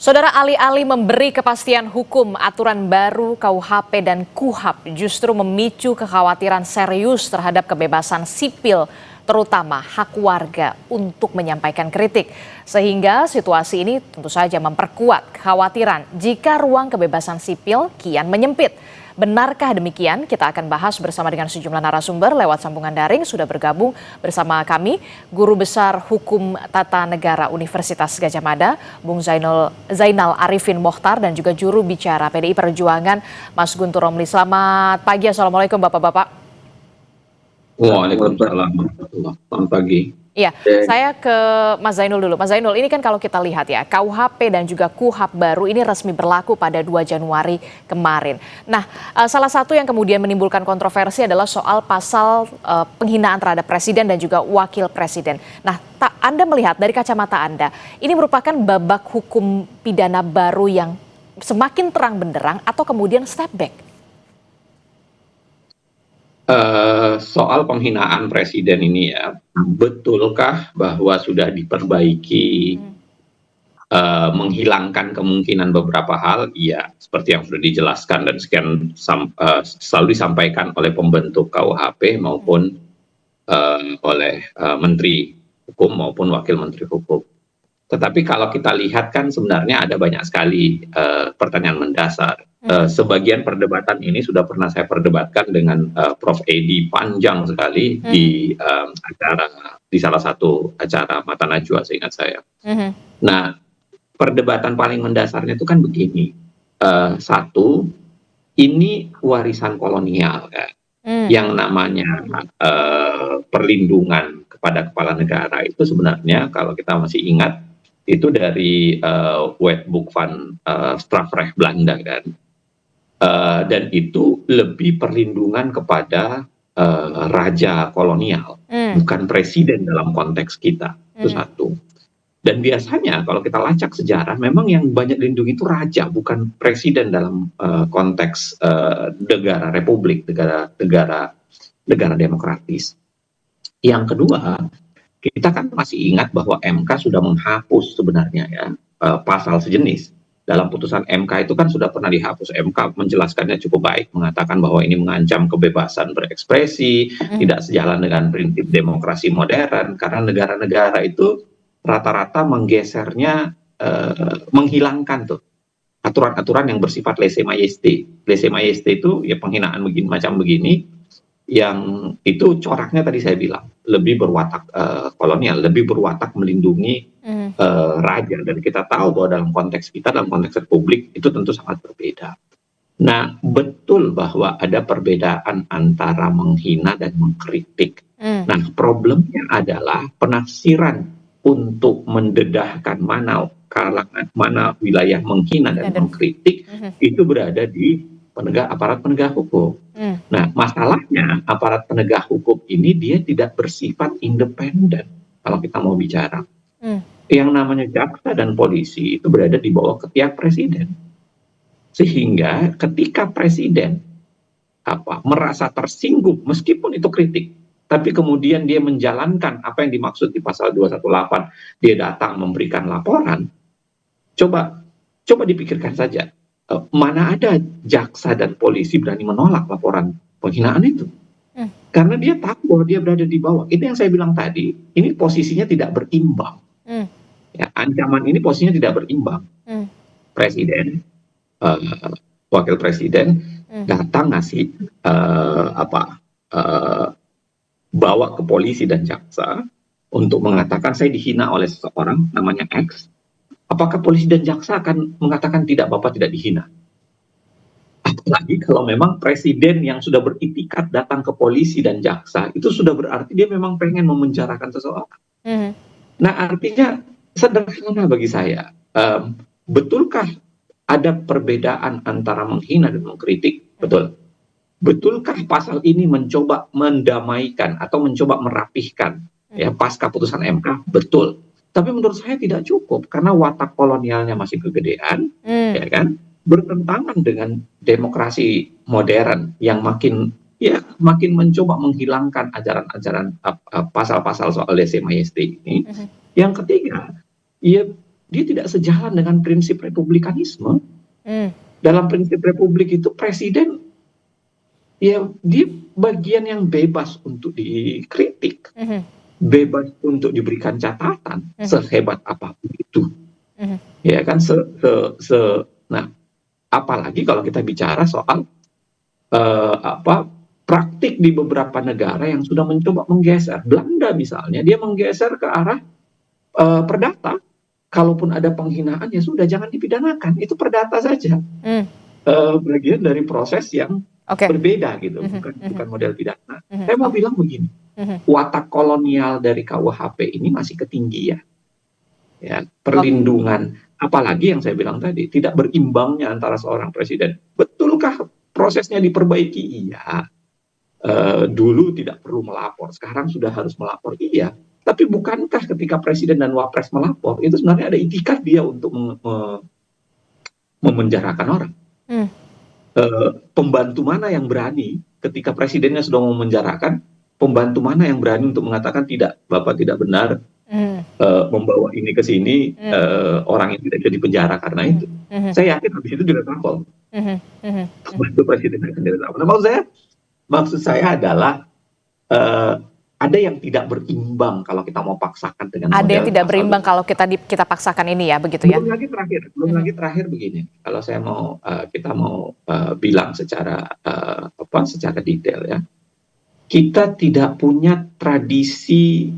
Saudara, alih-alih memberi kepastian hukum, aturan baru KUHP dan KUHAP justru memicu kekhawatiran serius terhadap kebebasan sipil, terutama hak warga untuk menyampaikan kritik. Sehingga situasi ini tentu saja memperkuat kekhawatiran jika ruang kebebasan sipil kian menyempit. Benarkah demikian? Kita akan bahas bersama dengan sejumlah narasumber lewat sambungan daring. Sudah bergabung bersama kami Guru Besar Hukum Tata Negara Universitas Gadjah Mada, Bung Zainal Arifin Mohtar, dan juga juru bicara PDI Perjuangan, Mas Guntur Romli. Selamat pagi, Assalamualaikum Bapak-Bapak. Waalaikumsalam warahmatullahi wabarakatuh. Selamat pagi. Iya, saya ke Mas Zainul dulu. Mas Zainul, ini kan kalau kita lihat ya, KUHP dan juga KUHAP baru ini resmi berlaku pada 2 Januari kemarin. Nah, salah satu yang kemudian menimbulkan kontroversi adalah soal pasal penghinaan terhadap presiden dan juga wakil presiden. Nah, Anda melihat dari kacamata Anda, ini merupakan babak hukum pidana baru yang semakin terang benderang atau kemudian step back? Soal penghinaan presiden ini ya, betulkah bahwa sudah diperbaiki, menghilangkan kemungkinan beberapa hal? Iya, seperti yang sudah dijelaskan dan selalu disampaikan oleh pembentuk KUHP maupun oleh Menteri Hukum maupun Wakil Menteri Hukum. Tetapi kalau kita lihat kan sebenarnya ada banyak sekali pertanyaan mendasar. Sebagian perdebatan ini sudah pernah saya perdebatkan dengan Prof. Edi panjang sekali di salah satu acara Mata Najwa, seingat saya. Nah, perdebatan paling mendasarnya itu kan begini. Satu, ini warisan kolonial kan, yang namanya perlindungan kepada kepala negara itu sebenarnya kalau kita masih ingat itu dari Wetboek van Strafrecht Belanda kan. Dan itu lebih perlindungan kepada raja kolonial, bukan presiden dalam konteks kita. Itu satu. Dan biasanya kalau kita lacak sejarah, memang yang banyak dilindungi itu raja, bukan presiden dalam konteks negara republik, negara demokratis. Yang kedua, kita kan masih ingat bahwa MK sudah menghapus sebenarnya ya pasal sejenis. Dalam putusan MK itu kan sudah pernah dihapus. MK menjelaskannya cukup baik, mengatakan bahwa ini mengancam kebebasan berekspresi, tidak sejalan dengan prinsip demokrasi modern, karena negara-negara itu rata-rata menggesernya, menghilangkan tuh aturan-aturan yang bersifat lese-majesté. Lese-majesté itu ya penghinaan macam begini, yang itu coraknya tadi saya bilang lebih berwatak kolonial, lebih berwatak melindungi raja, dan kita tahu bahwa dalam konteks kita, dalam konteks republik itu tentu sangat berbeda. Nah, betul bahwa ada perbedaan antara menghina dan mengkritik. Nah, problemnya adalah penafsiran untuk mendedahkan mana kalangan, mana wilayah menghina dan mengkritik itu berada di aparat penegak hukum. Nah, masalahnya aparat penegak hukum ini dia tidak bersifat independen kalau kita mau bicara. Yang namanya jaksa dan polisi itu berada di bawah ketiak presiden. Sehingga ketika presiden merasa tersinggung meskipun itu kritik, tapi kemudian dia menjalankan apa yang dimaksud di pasal 218, dia datang memberikan laporan, coba dipikirkan saja. Mana ada jaksa dan polisi berani menolak laporan penghinaan itu? Karena dia tahu bahwa dia berada di bawah. Itu yang saya bilang tadi, ini posisinya tidak berimbang. Ya, ancaman ini posisinya tidak berimbang. Presiden, wakil presiden datang ngasih bawa ke polisi dan jaksa untuk mengatakan saya dihina oleh seseorang namanya X. Apakah polisi dan jaksa akan mengatakan tidak, Bapak tidak dihina? Apalagi kalau memang presiden yang sudah beritikat datang ke polisi dan jaksa, itu sudah berarti dia memang pengen memenjarakan seseorang. Nah, artinya sederhana bagi saya. Betulkah ada perbedaan antara menghina dan mengkritik? Betul. Betulkah pasal ini mencoba mendamaikan atau mencoba merapihkan ya pasca putusan MK? Betul. Tapi menurut saya tidak cukup karena watak kolonialnya masih kegedean, ya kan? Bertentangan dengan demokrasi modern yang makin mencoba menghilangkan ajaran-ajaran pasal-pasal soal lese-majesté ini. Yang ketiga, dia tidak sejalan dengan prinsip republikanisme. Hmm. Dalam prinsip republik itu presiden ya dia bagian yang bebas untuk dikritik, bebas untuk diberikan catatan sehebat apapun itu. Ya kan nah apalagi kalau kita bicara soal praktik di beberapa negara yang sudah mencoba menggeser. Belanda misalnya dia menggeser ke arah perdata. Kalaupun ada penghinaan ya sudah jangan dipidanakan, itu perdata saja. Bagian dari proses yang berbeda gitu, bukan model pidana. Saya mau bilang begini, watak kolonial dari KUHP ini masih ketinggian. Ya, perlindungan, apalagi yang saya bilang tadi, tidak berimbangnya antara seorang presiden. Betulkah prosesnya diperbaiki? Iya. Dulu tidak perlu melapor, sekarang sudah harus melapor. Iya. Tapi bukankah ketika presiden dan wapres melapor, itu sebenarnya ada itikat dia untuk memenjarakan orang? Pembantu mana yang berani ketika presidennya sudah memenjarakan, pembantu mana yang berani untuk mengatakan tidak, Bapak tidak benar membawa ini ke sini, orang yang tidak bisa dipenjara karena itu. Saya yakin habis itu juga tampol. Pembantu presiden akan tidak tampol. Nah, maksud saya adalah ada yang tidak berimbang kalau kita mau paksakan dengan Ada yang model tidak pasal berimbang itu. kalau kita paksakan ini ya, begitu ya? Belum lagi terakhir begini. Kalau saya mau kita mau bilang secara secara detail ya. Kita tidak punya tradisi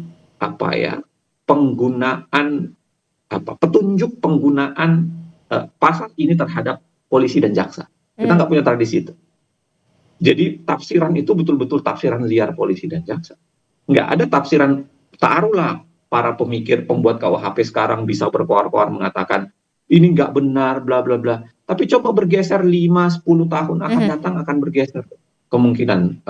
penggunaan petunjuk penggunaan pasal ini terhadap polisi dan jaksa. Kita nggak punya tradisi itu. Jadi tafsiran itu betul-betul tafsiran liar polisi dan jaksa. Nggak ada tafsiran, taruhlah para pemikir pembuat KUHP sekarang bisa berkoar-koar mengatakan ini nggak benar, bla bla bla. Tapi coba bergeser 5-10 tahun akan datang akan bergeser. Kemungkinan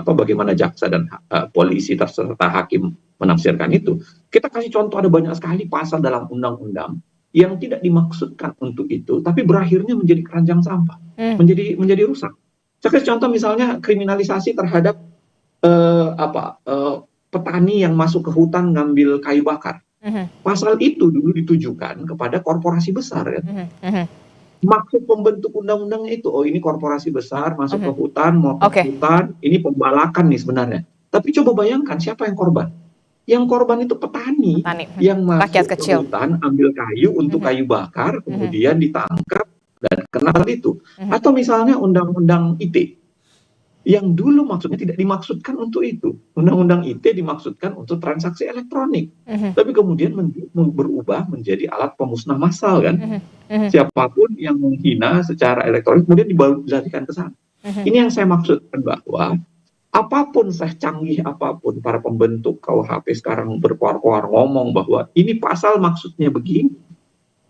bagaimana jaksa dan polisi serta hakim menafsirkan itu. Kita kasih contoh, ada banyak sekali pasal dalam undang-undang yang tidak dimaksudkan untuk itu, tapi berakhirnya menjadi keranjang sampah, menjadi rusak. Saya kasih contoh misalnya kriminalisasi terhadap petani yang masuk ke hutan ngambil kayu bakar. Pasal itu dulu ditujukan kepada korporasi besar kan. Maksud pembentuk undang-undangnya itu, ini korporasi besar masuk ke hutan, hutan, ini pembalakan nih sebenarnya. Tapi coba bayangkan siapa yang korban? Yang korban itu petani. Yang masuk ke hutan, ambil kayu untuk kayu bakar, kemudian ditangkap dan kena itu. Atau misalnya undang-undang ITE yang dulu maksudnya tidak dimaksudkan untuk itu. Undang-undang ITE dimaksudkan untuk transaksi elektronik, tapi kemudian berubah menjadi alat pemusnah massal kan. Siapapun yang menghina secara elektronik kemudian dibalikkan ke sana. Ini yang saya maksudkan, bahwa apapun canggih apapun para pembentuk KUHP sekarang berkoar-koar ngomong bahwa ini pasal maksudnya begini,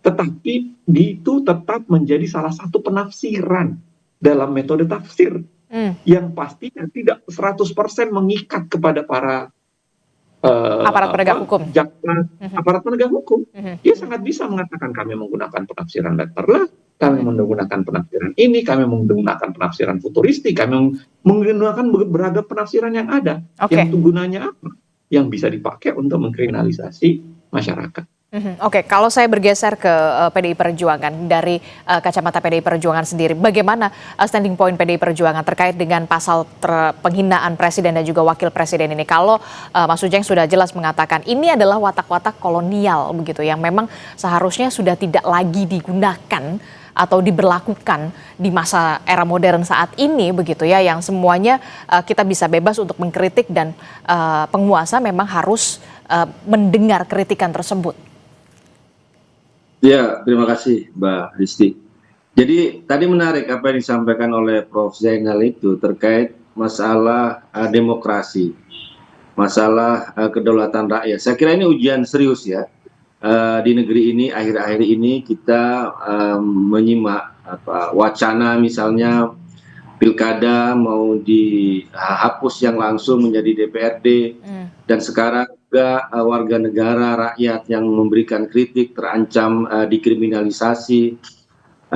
tetapi itu tetap menjadi salah satu penafsiran dalam metode tafsir yang pastinya tidak 100% mengikat kepada para aparat penegak hukum. Aparat penegak hukum. Dia sangat bisa mengatakan kami menggunakan penafsiran letterlah, kami menggunakan penafsiran ini, kami menggunakan penafsiran futuristik, kami menggunakan beragam penafsiran yang ada. Yang itu gunanya apa? Yang bisa dipakai untuk mengkriminalisasi masyarakat. Oke, kalau saya bergeser ke PDI Perjuangan, dari kacamata PDI Perjuangan sendiri, bagaimana standing point PDI Perjuangan terkait dengan pasal penghinaan presiden dan juga wakil presiden ini? Kalau Mas Ujeng sudah jelas mengatakan ini adalah watak-watak kolonial begitu, yang memang seharusnya sudah tidak lagi digunakan atau diberlakukan di masa era modern saat ini begitu ya, yang semuanya kita bisa bebas untuk mengkritik dan penguasa memang harus mendengar kritikan tersebut. Ya, terima kasih Mbak Risti. Jadi tadi menarik apa yang disampaikan oleh Prof. Zainal itu terkait masalah demokrasi, masalah kedaulatan rakyat. Saya kira ini ujian serius ya. Di negeri ini akhir-akhir ini kita menyimak wacana misalnya pilkada mau dihapus yang langsung menjadi DPRD, dan sekarang juga warga negara rakyat yang memberikan kritik terancam dikriminalisasi.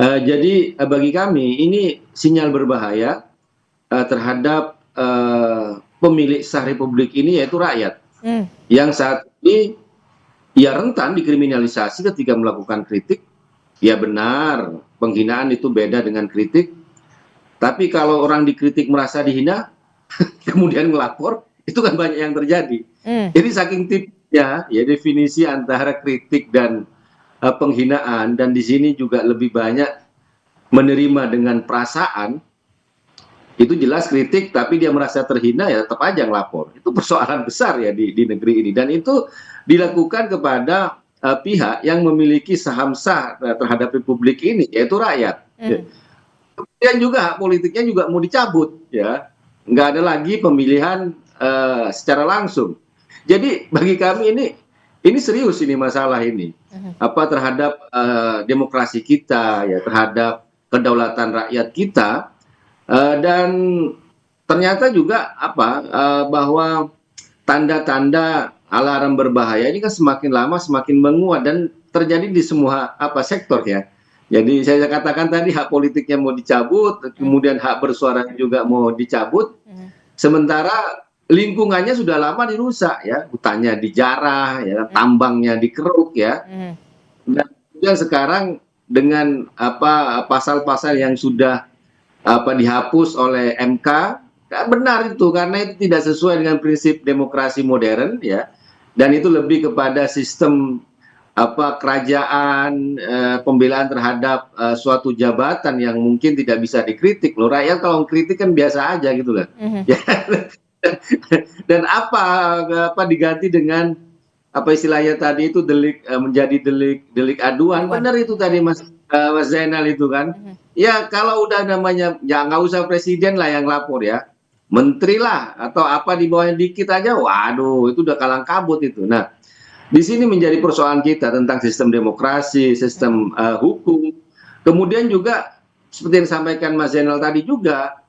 Jadi bagi kami ini sinyal berbahaya terhadap pemilik sah republik ini, yaitu rakyat, yang saat ini ya rentan dikriminalisasi ketika melakukan kritik. Ya benar, penghinaan itu beda dengan kritik. Tapi kalau orang dikritik merasa dihina, kemudian melapor, itu kan banyak yang terjadi. Jadi saking tipsnya, ya definisi antara kritik dan penghinaan, dan di sini juga lebih banyak menerima dengan perasaan, itu jelas kritik, tapi dia merasa terhina, ya tetap aja ngelapor. Itu persoalan besar ya di negeri ini. Dan itu dilakukan kepada pihak yang memiliki saham sah terhadap republik ini, yaitu rakyat. Kemudian juga hak politiknya juga mau dicabut, ya nggak ada lagi pemilihan secara langsung. Jadi bagi kami ini serius ini masalah ini, apa terhadap demokrasi kita, ya terhadap kedaulatan rakyat kita, dan ternyata juga apa bahwa tanda-tanda alarm berbahaya ini kan semakin lama semakin menguat dan terjadi di semua sektor ya. Jadi saya katakan tadi hak politiknya mau dicabut, kemudian hak bersuara juga mau dicabut, sementara lingkungannya sudah lama dirusak ya, hutannya dijarah, ya, tambangnya dikeruk ya, dan kemudian sekarang dengan pasal-pasal yang sudah dihapus oleh MK, benar itu karena itu tidak sesuai dengan prinsip demokrasi modern ya, dan itu lebih kepada sistem kerajaan, pembelaan terhadap suatu jabatan yang mungkin tidak bisa dikritik loh. Rakyat kalau kritik kan biasa aja gitu loh. Ya. Dan apa diganti dengan apa istilahnya tadi itu menjadi delik aduan. Benar itu tadi Mas Zainal itu kan. Ya kalau udah namanya ya nggak usah presiden lah yang lapor ya. Menteri lah atau apa di bawahnya dikit aja, waduh itu udah kalang kabut itu. Nah, di sini menjadi persoalan kita tentang sistem demokrasi, sistem hukum. Kemudian juga seperti yang disampaikan Mas Zainal tadi juga,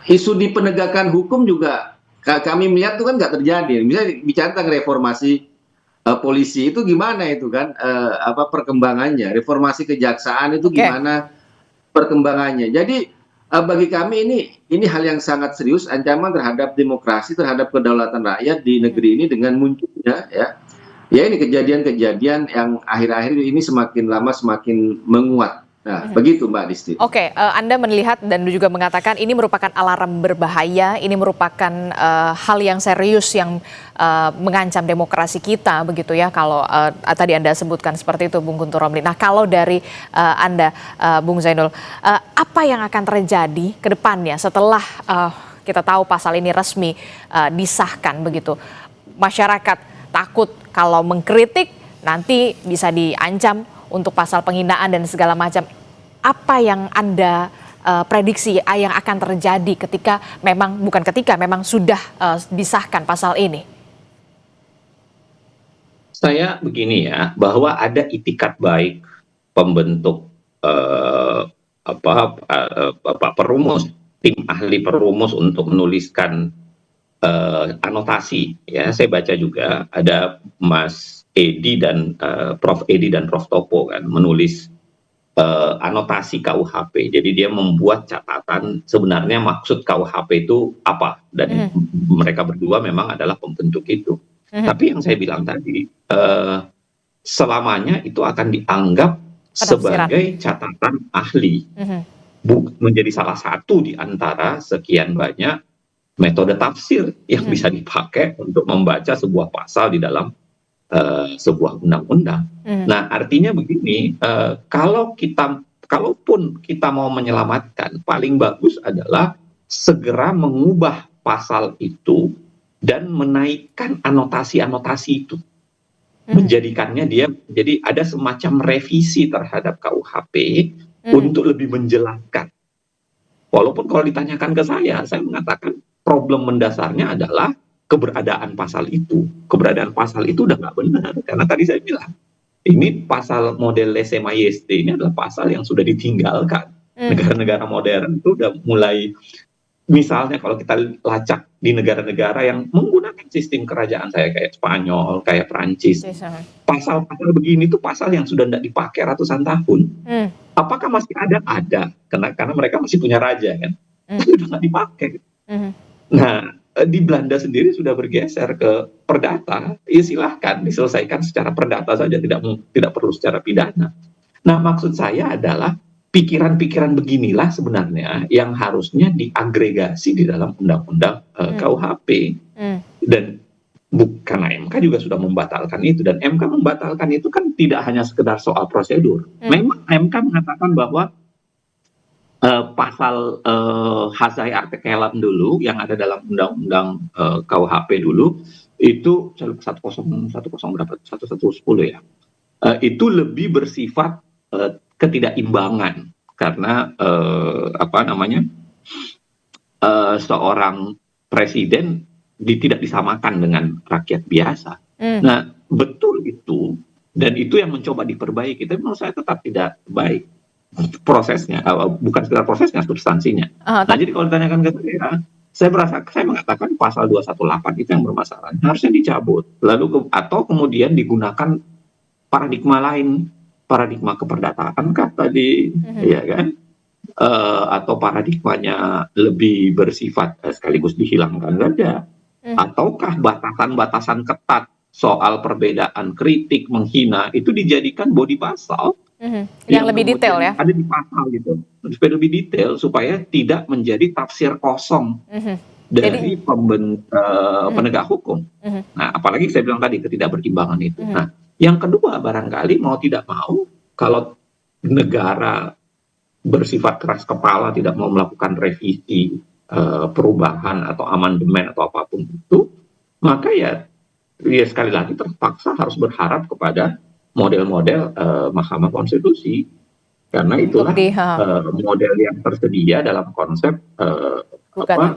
isu di penegakan hukum juga kami melihat itu kan nggak terjadi. Misalnya bicara tentang reformasi polisi itu gimana itu kan perkembangannya, reformasi kejaksaan itu gimana perkembangannya. Jadi bagi kami ini hal yang sangat serius, ancaman terhadap demokrasi, terhadap kedaulatan rakyat di negeri ini dengan munculnya ya ini kejadian-kejadian yang akhir-akhir ini semakin lama semakin menguat. Nah, begitu Mbak Disti. Oke, Anda melihat dan juga mengatakan ini merupakan alarm berbahaya, ini merupakan hal yang serius yang mengancam demokrasi kita, begitu ya, kalau tadi Anda sebutkan seperti itu, Bung Guntur Romli. Nah, kalau dari Anda, Bung Zainul, apa yang akan terjadi ke depannya setelah kita tahu pasal ini resmi disahkan begitu? Masyarakat takut kalau mengkritik nanti bisa diancam untuk pasal penghinaan dan segala macam. Apa yang Anda prediksi yang akan terjadi ketika memang memang sudah disahkan pasal ini? Saya begini ya, bahwa ada itikat baik pembentuk perumus, tim ahli perumus untuk menuliskan anotasi ya. Saya baca juga ada Mas Edi dan Prof Edi dan Prof Topo kan menulis anotasi KUHP. Jadi dia membuat catatan sebenarnya maksud KUHP itu apa, dan mereka berdua memang adalah pembentuk itu. Tapi yang saya bilang tadi selamanya itu akan dianggap sebagai catatan ahli, menjadi salah satu di antara sekian banyak metode tafsir yang bisa dipakai untuk membaca sebuah pasal di dalam sebuah undang-undang. Nah, artinya begini, kalaupun kita mau menyelamatkan, paling bagus adalah segera mengubah pasal itu dan menaikkan anotasi-anotasi itu, menjadikannya dia jadi ada semacam revisi terhadap KUHP untuk lebih menjelaskan. Walaupun kalau ditanyakan ke saya mengatakan problem mendasarnya adalah keberadaan pasal itu. Keberadaan pasal itu udah nggak benar. Karena tadi saya bilang, ini pasal model lese-majeste ini adalah pasal yang sudah ditinggalkan. Negara-negara modern itu udah mulai, misalnya kalau kita lacak di negara-negara yang menggunakan sistem kerajaan kayak Spanyol, kayak Prancis, pasal-pasal begini itu pasal yang sudah tidak dipakai ratusan tahun. Apakah masih ada? Ada. Karena mereka masih punya raja kan. Tapi udah nggak dipakai. Nah, di Belanda sendiri sudah bergeser ke perdata, ya silahkan diselesaikan secara perdata saja, tidak perlu secara pidana. Nah, maksud saya adalah pikiran-pikiran beginilah sebenarnya yang harusnya diagregasi di dalam undang-undang KUHP. Dan karena MK juga sudah membatalkan itu, dan MK membatalkan itu kan tidak hanya sekedar soal prosedur. Memang MK mengatakan bahwa pasal hazai arte kelam dulu yang ada dalam undang-undang KUHP dulu itu 1110 berapa 1110 ya, itu lebih bersifat ketidakimbangan karena seorang presiden tidak disamakan dengan rakyat biasa. Nah, betul itu, dan itu yang mencoba diperbaiki, tapi menurut saya tetap tidak baik prosesnya, bukan sekedar prosesnya, substansinya. Nah, jadi kalau ditanyakan ke saya mengatakan pasal 218 itu yang bermasalah, harusnya dicabut, atau kemudian digunakan paradigma lain, paradigma keperdataan kah tadi, ya kan? Atau paradigmanya lebih bersifat sekaligus dihilangkan saja, ataukah batasan-batasan ketat soal perbedaan kritik, menghina itu dijadikan body pasal yang lebih detail ya, ada di pasal gitu, supaya lebih detail supaya tidak menjadi tafsir kosong dari penegak hukum. Nah, apalagi saya bilang tadi ketidakberimbangan itu. Nah, yang kedua barangkali mau tidak mau kalau negara bersifat keras kepala tidak mau melakukan revisi, perubahan atau amandemen atau apapun itu, maka ya sekali lagi terpaksa harus berharap kepada model-model Mahkamah Konstitusi, karena itulah model yang tersedia dalam konsep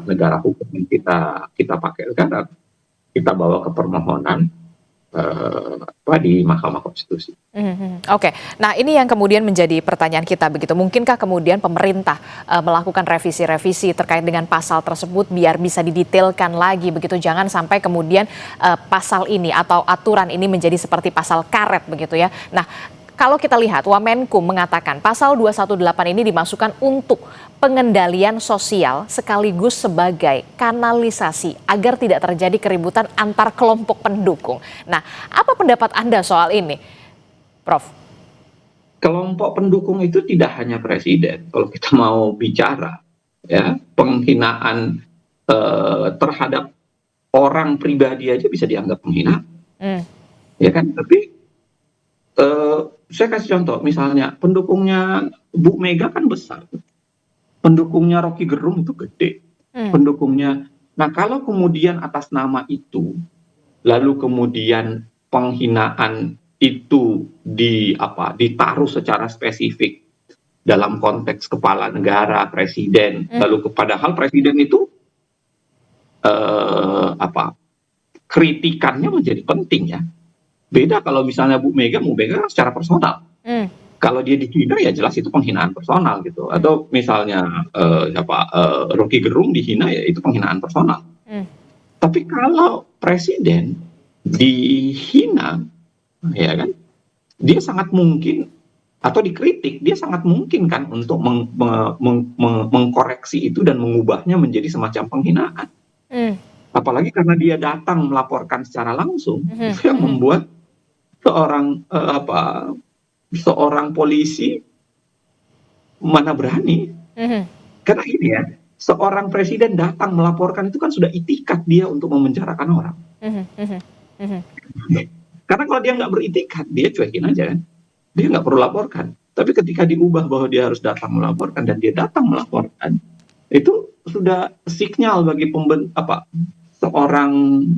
negara hukum yang kita pakai sekarang, kita bawa ke permohonan di Mahkamah Konstitusi. Oke, nah ini yang kemudian menjadi pertanyaan kita begitu. Mungkinkah kemudian pemerintah melakukan revisi-revisi terkait dengan pasal tersebut biar bisa didetailkan lagi begitu? Jangan sampai kemudian pasal ini atau aturan ini menjadi seperti pasal karet begitu ya. Nah, kalau kita lihat Wamenkum mengatakan pasal 218 ini dimasukkan untuk pengendalian sosial sekaligus sebagai kanalisasi agar tidak terjadi keributan antar kelompok pendukung. Nah, apa pendapat Anda soal ini, Prof? Kelompok pendukung itu tidak hanya presiden. Kalau kita mau bicara, ya penghinaan terhadap orang pribadi aja bisa dianggap penghinaan, ya kan? Tapi saya kasih contoh, misalnya pendukungnya Bu Mega kan besar, pendukungnya Rocky Gerung itu gede, pendukungnya. Nah, kalau kemudian atas nama itu, lalu kemudian penghinaan itu ditaruh secara spesifik dalam konteks kepala negara, presiden, lalu padahal presiden itu kritikannya menjadi penting ya. Beda kalau misalnya Bu Mega kan secara personal. Kalau dia dihina ya jelas itu penghinaan personal gitu. Atau misalnya Rocky Gerung dihina ya itu penghinaan personal. Tapi kalau presiden dihina, ya kan, dia sangat mungkin atau dikritik, dia sangat mungkin kan untuk mengkoreksi itu dan mengubahnya menjadi semacam penghinaan. Apalagi karena dia datang melaporkan secara langsung, itu yang membuat seorang polisi mana berani, karena ini ya, seorang presiden datang melaporkan itu kan sudah itikat dia untuk memenjarakan orang. Karena kalau dia nggak beritikat, dia cuekin aja kan, dia nggak perlu laporkan. Tapi ketika diubah bahwa dia harus datang melaporkan dan dia datang melaporkan, itu sudah sinyal bagi seorang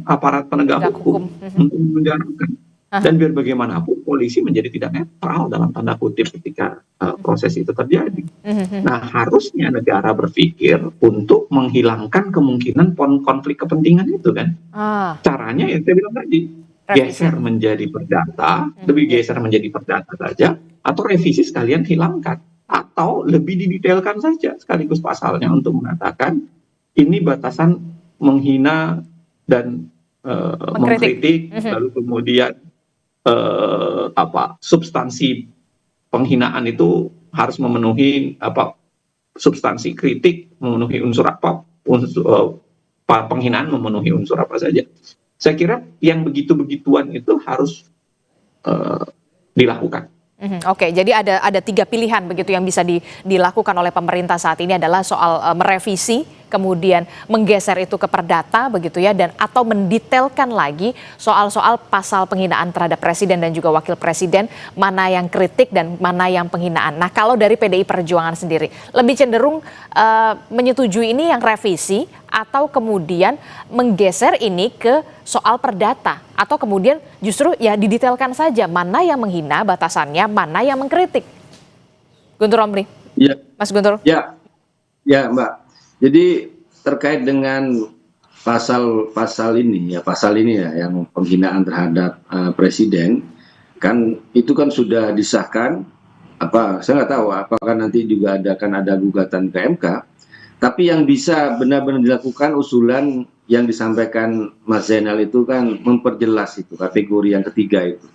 aparat penegak hukum untuk memenjarakan. Dan biar bagaimanapun polisi menjadi tidak netral dalam tanda kutip ketika proses itu terjadi. Nah, harusnya negara berpikir untuk menghilangkan kemungkinan konflik kepentingan itu kan. Caranya yang saya bilang tadi, geser menjadi perdata, lebih geser menjadi perdata saja, atau revisi sekalian hilangkan, atau lebih didetailkan saja sekaligus pasalnya untuk mengatakan ini batasan menghina dan mengkritik, lalu kemudian substansi penghinaan itu harus memenuhi substansi kritik, memenuhi unsur penghinaan memenuhi unsur apa saja. Saya kira yang begitu-begituan itu harus dilakukan. Oke, jadi ada 3 pilihan begitu yang bisa dilakukan oleh pemerintah saat ini adalah soal merevisi, kemudian menggeser itu ke perdata begitu ya, dan atau mendetailkan lagi soal-soal pasal penghinaan terhadap presiden dan juga wakil presiden, mana yang kritik dan mana yang penghinaan. Nah, kalau dari PDI Perjuangan sendiri lebih cenderung menyetujui ini yang revisi atau kemudian menggeser ini ke soal perdata, atau kemudian justru ya didetailkan saja mana yang menghina batasannya, mana yang mengkritik. Guntur Romli. Ya. Mas Guntur. Ya, Mbak. Jadi terkait dengan pasal ini ya yang penghinaan terhadap presiden, kan itu kan sudah disahkan. Saya nggak tahu apakah nanti juga akan ada gugatan ke MK. Tapi yang bisa benar-benar dilakukan usulan yang disampaikan Mas Zainal itu kan memperjelas itu kategori yang ketiga itu.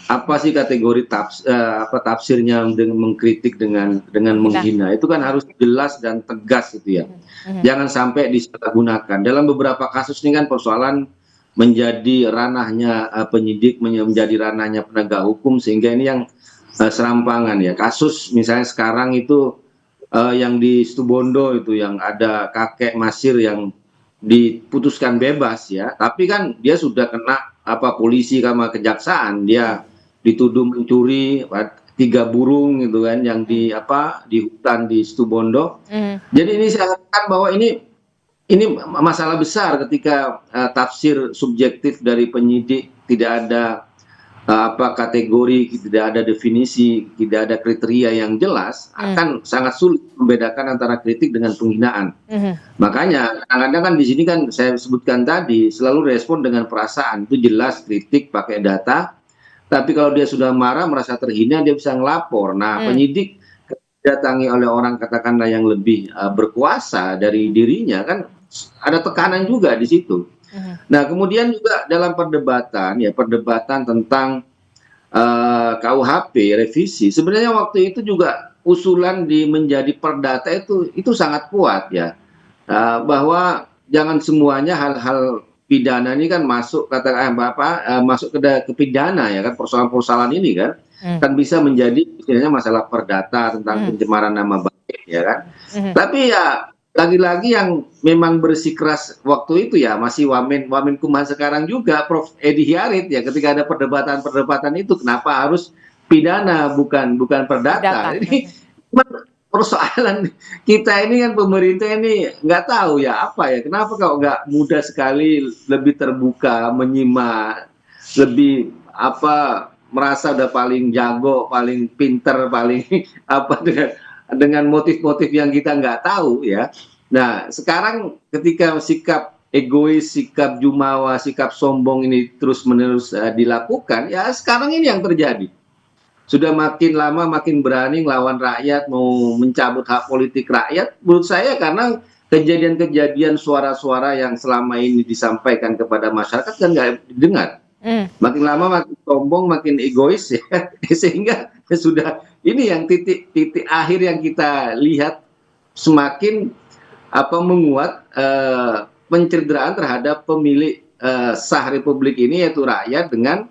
Apa sih kategori tafsirnya dengan mengkritik dengan menghina itu kan harus jelas dan tegas itu ya. Jangan sampai disalahgunakan. Dalam beberapa kasus ini kan persoalan menjadi ranahnya penyidik, menjadi ranahnya penegak hukum, sehingga ini yang serampangan ya. Kasus misalnya sekarang itu yang di Situbondo itu yang ada kakek Masir yang diputuskan bebas ya, tapi kan dia sudah kena polisi sama kejaksaan, dia dituduh mencuri 3 burung gitu kan yang di hutan di Situbondo. Jadi ini saya katakan bahwa ini masalah besar ketika tafsir subjektif dari penyidik, tidak ada kategori, tidak ada definisi, tidak ada kriteria yang jelas, akan sangat sulit membedakan antara kritik dengan penghinaan. Makanya kadang-kadang kan di sini kan saya sebutkan tadi selalu respon dengan perasaan, itu jelas kritik pakai data, tapi kalau dia sudah marah merasa terhina dia bisa ngelapor. Nah, penyidik didatangi oleh orang katakanlah yang lebih berkuasa dari dirinya kan ada tekanan juga di situ. Nah, kemudian juga dalam perdebatan tentang KUHP revisi, sebenarnya waktu itu juga usulan menjadi perdata itu sangat kuat ya, bahwa jangan semuanya hal-hal pidana ini kan masuk masuk ke pidana ya kan, persoalan-persoalan ini kan bisa menjadi istilahnya masalah perdata tentang pencemaran nama baik ya kan. Tapi ya lagi-lagi yang memang bersikeras waktu itu ya masih Wamenkumham sekarang juga Prof Edi Hiarit ya, ketika ada perdebatan itu kenapa harus pidana bukan perdata. Ini persoalan kita ini kan, pemerintah ini nggak tahu ya kenapa kok nggak mudah sekali lebih terbuka menyimak, lebih merasa udah paling jago, paling pinter, paling dengan motif-motif yang kita nggak tahu ya. Nah, sekarang ketika sikap egois, sikap jumawa, sikap sombong ini terus-menerus dilakukan, ya sekarang ini yang terjadi. Sudah makin lama makin berani ngelawan rakyat, mau mencabut hak politik rakyat. Menurut saya karena kejadian-kejadian suara-suara yang selama ini disampaikan kepada masyarakat kan nggak didengar. Makin lama makin sombong, makin egois ya, sehingga sudah ini yang titik akhir yang kita lihat semakin menguat penceritaan terhadap pemilik sah republik ini, yaitu rakyat, dengan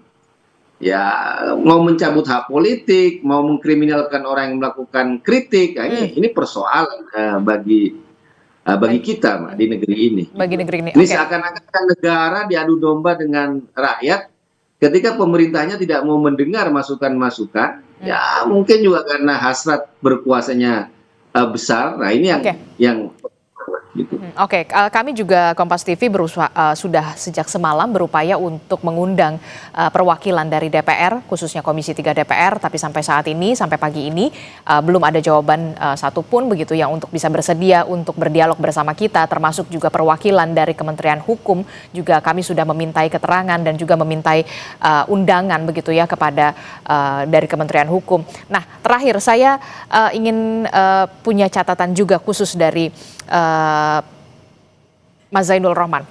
ya mau mencabut hak politik, mau mengkriminalkan orang yang melakukan kritik. Nah, ini persoalan bagi kita di negeri ini. Bagi negeri ini. Ini seakan-akan negara diadu domba dengan rakyat ketika pemerintahnya tidak mau mendengar masukan-masukan. Ya mungkin juga karena hasrat berkuasanya besar. Nah, ini yang gitu. Oke, kami juga Kompas TV sudah sejak semalam berupaya untuk mengundang perwakilan dari DPR, khususnya Komisi 3 DPR, tapi sampai saat ini, sampai pagi ini belum ada jawaban satupun begitu yang untuk bisa bersedia untuk berdialog bersama kita, termasuk juga perwakilan dari Kementerian Hukum. Juga kami sudah memintai keterangan dan juga memintai undangan begitu ya kepada dari Kementerian Hukum. Nah, terakhir saya ingin punya catatan juga khusus dari Mas Zainul Rohman,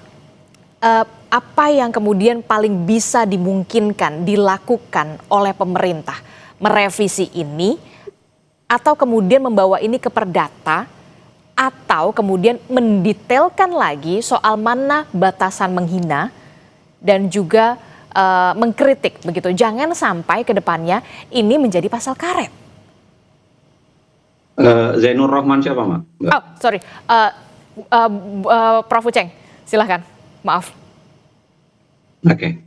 apa yang kemudian paling bisa dimungkinkan dilakukan oleh pemerintah, merevisi ini atau kemudian membawa ini ke perdata, atau kemudian mendetailkan lagi soal mana batasan menghina dan juga mengkritik begitu. Jangan sampai ke depannya ini menjadi pasal karet. Zainur Rohman siapa, Mak? Oh, sorry. Prof. Uceng, silahkan. Maaf. Oke.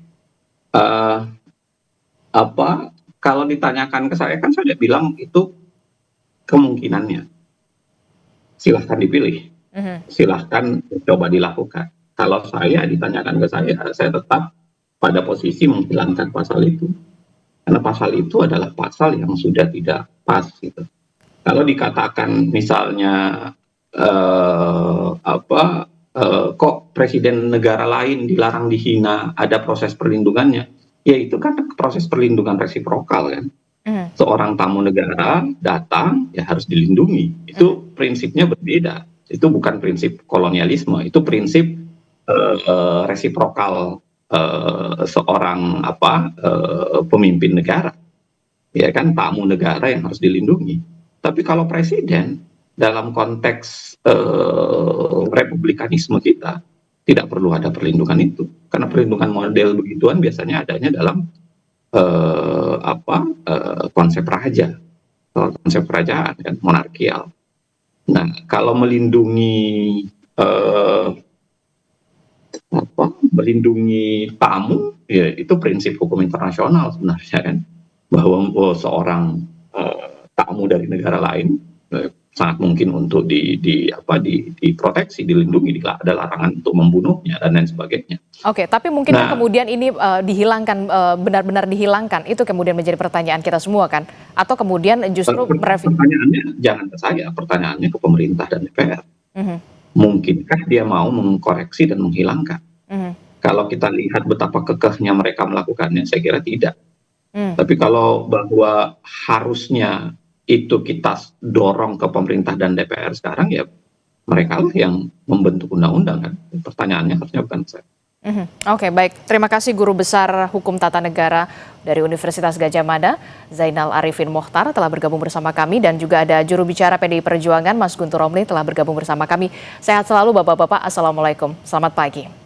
Kalau ditanyakan ke saya, kan saya bilang itu kemungkinannya. Silahkan dipilih. Silahkan coba dilakukan. Kalau saya ditanyakan ke saya tetap pada posisi menghilangkan pasal itu. Karena pasal itu adalah pasal yang sudah tidak pas gitu. Kalau dikatakan misalnya kok presiden negara lain dilarang dihina, ada proses perlindungannya, ya itu kan proses perlindungan resiprokal kan. Seorang tamu negara datang ya harus dilindungi. Itu prinsipnya berbeda. Itu bukan prinsip kolonialisme, itu prinsip resiprokal seorang pemimpin negara. Ya kan, tamu negara yang harus dilindungi. Tapi kalau presiden dalam konteks republikanisme kita tidak perlu ada perlindungan itu, karena perlindungan model begituan biasanya adanya dalam konsep raja, konsep kerajaan kan, monarkial. Nah, kalau melindungi tamu, ya itu prinsip hukum internasional sebenarnya kan, bahwa seorang tamu dari negara lain sangat mungkin untuk diproteksi, dilindungi, ada larangan untuk membunuhnya dan lain sebagainya. Oke, tapi mungkinkah kemudian ini dihilangkan, benar-benar dihilangkan? Itu kemudian menjadi pertanyaan kita semua kan? Atau kemudian justru pertanyaannya jangan ke saya, pertanyaannya ke pemerintah dan DPR. Mungkinkah dia mau mengkoreksi dan menghilangkan? Kalau kita lihat betapa kekehnya mereka melakukannya, saya kira tidak. Tapi kalau bahwa harusnya itu kita dorong ke pemerintah dan DPR sekarang, ya mereka lah yang membentuk undang-undang kan. Pertanyaannya harusnya bukan saya. Oke, baik. Terima kasih Guru Besar Hukum Tata Negara dari Universitas Gadjah Mada, Zainal Arifin Mohtar telah bergabung bersama kami, dan juga ada juru bicara PDI Perjuangan Mas Guntur Romli telah bergabung bersama kami. Sehat selalu Bapak-bapak. Assalamualaikum. Selamat pagi.